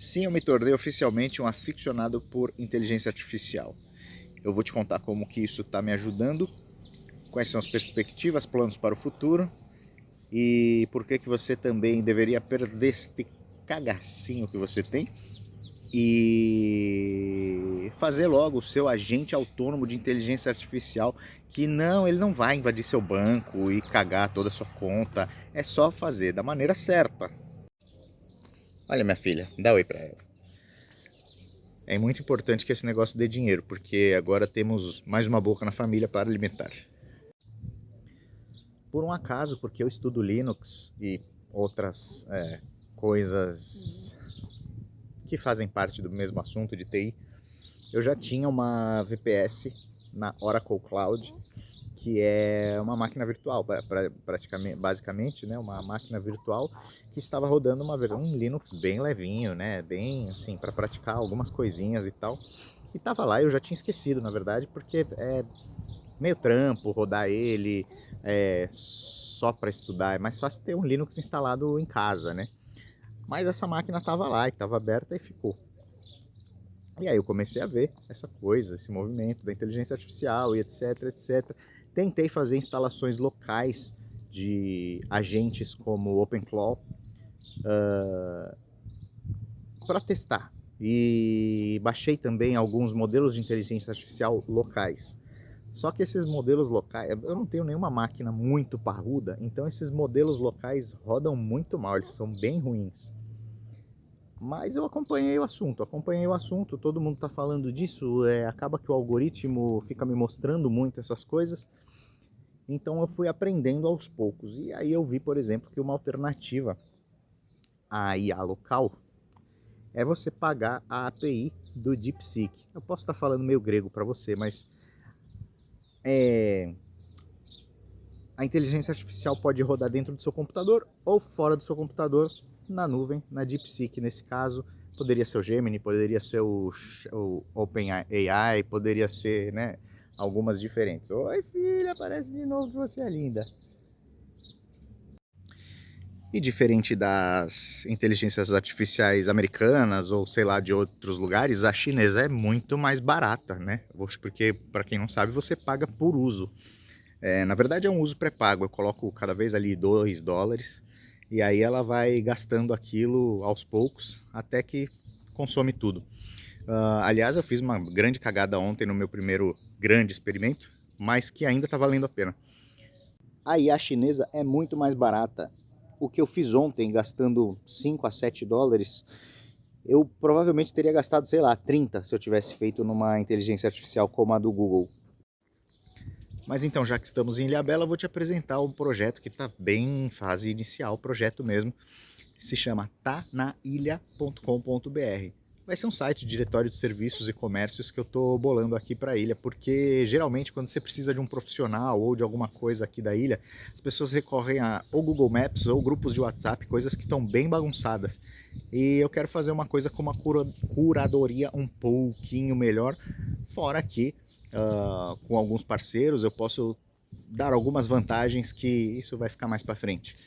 Sim, eu me tornei oficialmente um aficionado por inteligência artificial. Eu vou te contar como que isso está me ajudando, quais são as perspectivas, planos para o futuro e por que que você também deveria perder este cagacinho que você tem e fazer logo o seu agente autônomo de inteligência artificial, que não, ele não vai invadir seu banco e cagar toda a sua conta, é só fazer da maneira certa. Olha, minha filha, dá oi pra ela. É muito importante que esse negócio dê dinheiro, porque agora temos mais uma boca na família para alimentar. Por um acaso, porque eu estudo Linux e outras coisas que fazem parte do mesmo assunto de TI, eu já tinha uma VPS na Oracle Cloud, que é uma máquina virtual, praticamente, basicamente, né, uma máquina virtual que estava rodando um Linux bem levinho, né, bem assim, para praticar algumas coisinhas e tal. E tava lá, eu já tinha esquecido, na verdade, porque é meio trampo rodar ele só para estudar. É mais fácil ter um Linux instalado em casa, né? Mas essa máquina tava lá, e tava aberta e ficou. E aí eu comecei a ver essa coisa, esse movimento da inteligência artificial e etc, etc. Tentei fazer instalações locais de agentes como OpenClaw para testar. E baixei também alguns modelos de inteligência artificial locais. Só que esses modelos locais, eu não tenho nenhuma máquina muito parruda, então esses modelos locais rodam muito mal, eles são bem ruins. Mas eu acompanhei o assunto, todo mundo está falando disso, acaba que o algoritmo fica me mostrando muito essas coisas, então eu fui aprendendo aos poucos. E aí eu vi, por exemplo, que uma alternativa à IA local é você pagar a API do DeepSeek. Eu posso estar falando meio grego para você, mas é, a inteligência artificial pode rodar dentro do seu computador ou fora do seu computador, na nuvem, na DeepSeek nesse caso. Poderia ser o Gemini, poderia ser o OpenAI, poderia ser, né, algumas diferentes. Oi filha, parece de novo que você é linda. E diferente das inteligências artificiais americanas ou sei lá de outros lugares, a chinesa é muito mais barata, né? Porque, para quem não sabe, você paga por uso. Na verdade é um uso pré-pago, eu coloco cada vez ali $2 e aí ela vai gastando aquilo aos poucos até que consome tudo. Aliás, eu fiz uma grande cagada ontem no meu primeiro grande experimento, mas que ainda está valendo a pena. A IA chinesa é muito mais barata. O que eu fiz ontem, gastando $5 a $7, eu provavelmente teria gastado, sei lá, 30 se eu tivesse feito numa inteligência artificial como a do Google. Mas então, já que estamos em Ilhabela, eu vou te apresentar um projeto que está bem em fase inicial, projeto mesmo. Se chama tanailha.com.br. Vai ser um site, diretório de serviços e comércios que eu estou bolando aqui para a ilha, porque geralmente quando você precisa de um profissional ou de alguma coisa aqui da ilha, as pessoas recorrem a ou Google Maps ou grupos de WhatsApp, coisas que estão bem bagunçadas. E eu quero fazer uma coisa com uma curadoria um pouquinho melhor, fora que com alguns parceiros eu posso dar algumas vantagens que isso vai ficar mais para frente.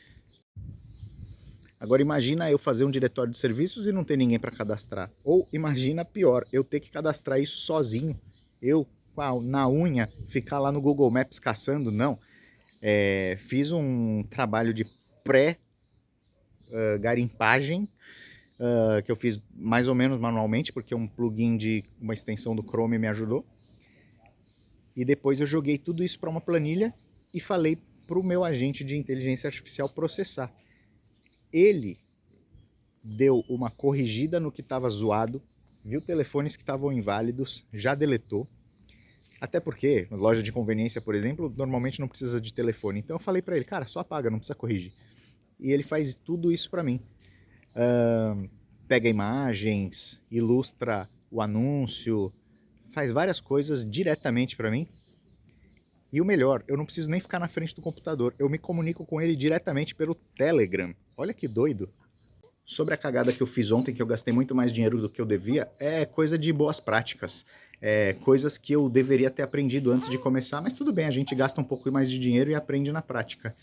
Agora imagina eu fazer um diretório de serviços e não ter ninguém para cadastrar. Ou imagina pior, eu ter que cadastrar isso sozinho. Eu, na unha, ficar lá no Google Maps caçando, não. Fiz um trabalho de pré-garimpagem, que eu fiz mais ou menos manualmente, porque um plugin de uma extensão do Chrome me ajudou. E depois eu joguei tudo isso para uma planilha e falei para o meu agente de inteligência artificial processar. Ele deu uma corrigida no que estava zoado, viu telefones que estavam inválidos, já deletou. Até porque, loja de conveniência, por exemplo, normalmente não precisa de telefone. Então eu falei para ele, cara, só apaga, não precisa corrigir. E ele faz tudo isso para mim. Pega imagens, ilustra o anúncio, faz várias coisas diretamente para mim. E o melhor, eu não preciso nem ficar na frente do computador, eu me comunico com ele diretamente pelo Telegram. Olha que doido. Sobre a cagada que eu fiz ontem, que eu gastei muito mais dinheiro do que eu devia, é coisa de boas práticas. Coisas que eu deveria ter aprendido antes de começar, mas tudo bem, a gente gasta um pouco mais de dinheiro e aprende na prática.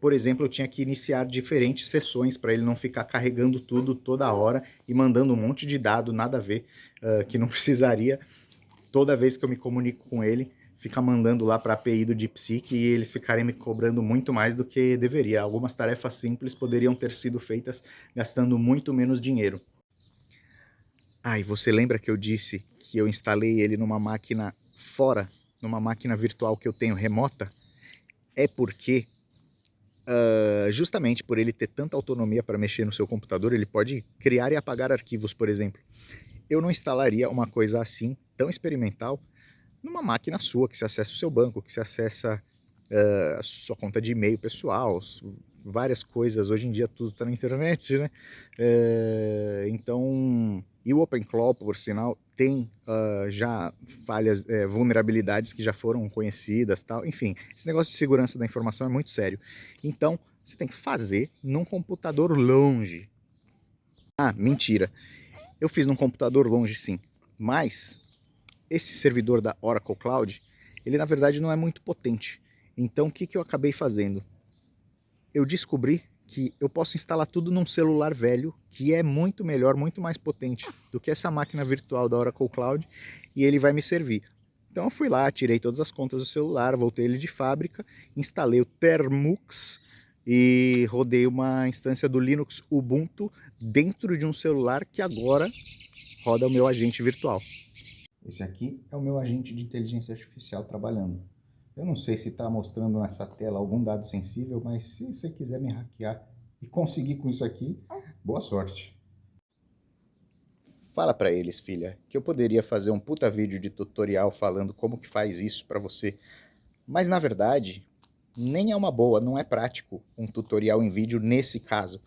Por exemplo, eu tinha que iniciar diferentes sessões para ele não ficar carregando tudo toda hora e mandando um monte de dado, nada a ver, que não precisaria. Toda vez que eu me comunico com ele, fica mandando lá para a API do DeepSeek e eles ficarem me cobrando muito mais do que deveria. Algumas tarefas simples poderiam ter sido feitas gastando muito menos dinheiro. Ah, e você lembra que eu disse que eu instalei ele numa máquina fora, numa máquina virtual que eu tenho remota? É porque, justamente por ele ter tanta autonomia para mexer no seu computador, ele pode criar e apagar arquivos, por exemplo. Eu não instalaria uma coisa assim, tão experimental, numa máquina sua, que você acessa o seu banco, que você acessa a sua conta de e-mail pessoal, várias coisas. Hoje em dia tudo está na internet, né? Então, e o OpenClaw, por sinal, tem já falhas, vulnerabilidades que já foram conhecidas, tal. Enfim, esse negócio de segurança da informação é muito sério. Então, você tem que fazer num computador longe. Ah, mentira. Eu fiz num computador longe, sim. Mas esse servidor da Oracle Cloud, ele na verdade não é muito potente. Então o que eu acabei fazendo? Eu descobri que eu posso instalar tudo num celular velho, que é muito melhor, muito mais potente do que essa máquina virtual da Oracle Cloud, e ele vai me servir. Então eu fui lá, tirei todas as contas do celular, voltei ele de fábrica, instalei o Termux e rodei uma instância do Linux Ubuntu dentro de um celular que agora roda o meu agente virtual. Esse aqui é o meu agente de inteligência artificial trabalhando. Eu não sei se está mostrando nessa tela algum dado sensível, mas se você quiser me hackear e conseguir com isso aqui, boa sorte. Fala para eles, filha, que eu poderia fazer um puta vídeo de tutorial falando como que faz isso para você. Mas na verdade, nem é uma boa, não é prático um tutorial em vídeo nesse caso.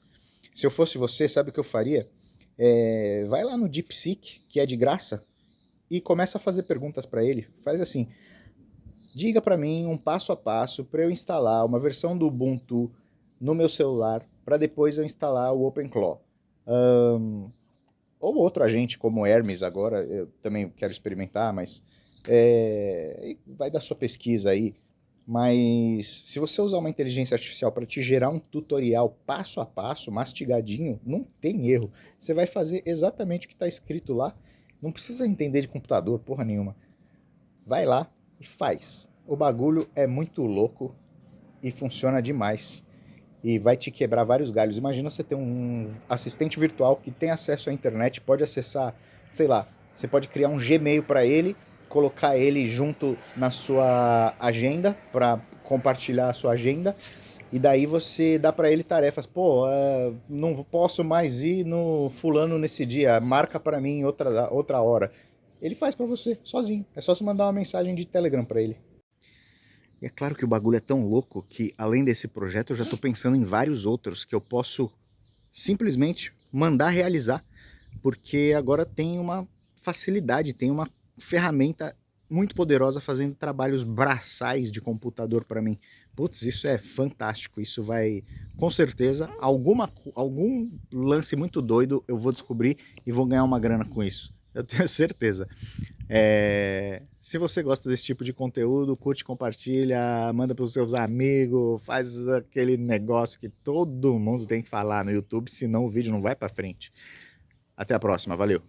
Se eu fosse você, sabe o que eu faria? Vai lá no DeepSeek, que é de graça, e começa a fazer perguntas para ele. Faz assim: diga para mim um passo a passo para eu instalar uma versão do Ubuntu no meu celular para depois eu instalar o OpenClaw. Ou outro agente como o Hermes agora, eu também quero experimentar, mas vai da sua pesquisa aí. Mas se você usar uma inteligência artificial para te gerar um tutorial passo a passo, mastigadinho, não tem erro. Você vai fazer exatamente o que está escrito lá. Não precisa entender de computador, porra nenhuma. Vai lá e faz. O bagulho é muito louco e funciona demais. E vai te quebrar vários galhos. Imagina você ter um assistente virtual que tem acesso à internet, pode acessar, sei lá, você pode criar um Gmail para ele, colocar ele junto na sua agenda para compartilhar a sua agenda. E daí você dá para ele tarefas. Pô, não posso mais ir no fulano nesse dia, marca para mim outra hora. Ele faz para você, sozinho. É só você mandar uma mensagem de Telegram para ele. E é claro que o bagulho é tão louco que, além desse projeto, eu já estou pensando em vários outros que eu posso simplesmente mandar realizar, porque agora tem uma facilidade, tem uma ferramenta muito poderosa fazendo trabalhos braçais de computador para mim. Putz, isso é fantástico, isso vai, com certeza, algum lance muito doido eu vou descobrir e vou ganhar uma grana com isso. Eu tenho certeza. Se você gosta desse tipo de conteúdo, curte, compartilha, manda para os seus amigos, faz aquele negócio que todo mundo tem que falar no YouTube, senão o vídeo não vai para frente. Até a próxima, valeu!